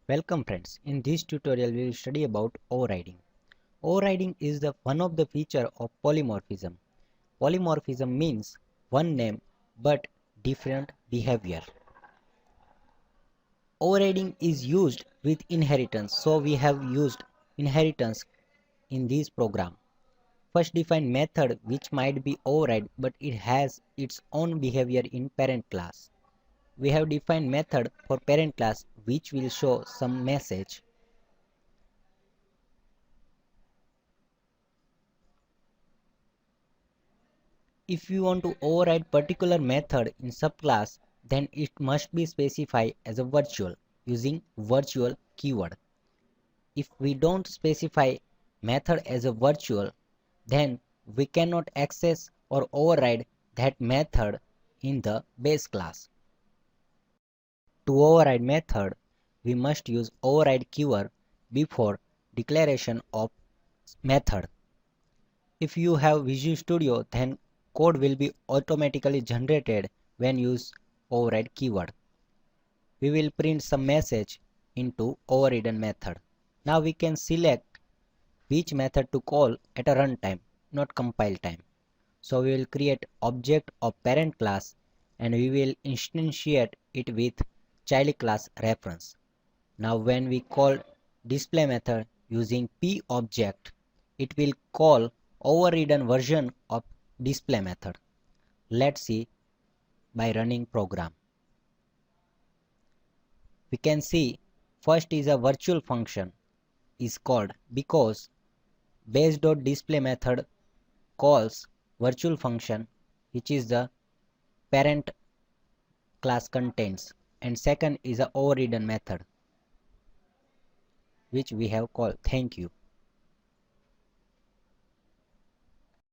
Welcome friends. In this tutorial we will study about overriding. Overriding is the one of the feature of polymorphism. Polymorphism means one name but different behavior. Overriding is used with inheritance, so we have used inheritance in this program. First define method which might be override but it has its own behavior in parent class. We have defined method for parent class which will show some message. If you want to override particular method in subclass, then it must be specified as a virtual using virtual keyword. If we don't specify method as a virtual, then we cannot access or override that method in the base class. To override method, we must use override keyword before declaration of method. If you have Visual Studio, then code will be automatically generated when use override keyword. We will print some message into overridden method. Now we can select which method to call at a runtime, not compile time. So we will create object of parent class and we will instantiate it with child class reference. Now when we call display method using p object, it will call overridden version of display method. Let's see by running program. We can see first is a virtual function is called because base.display method calls virtual function which is the parent class contains, and second is a overridden method which we have called. Thank you.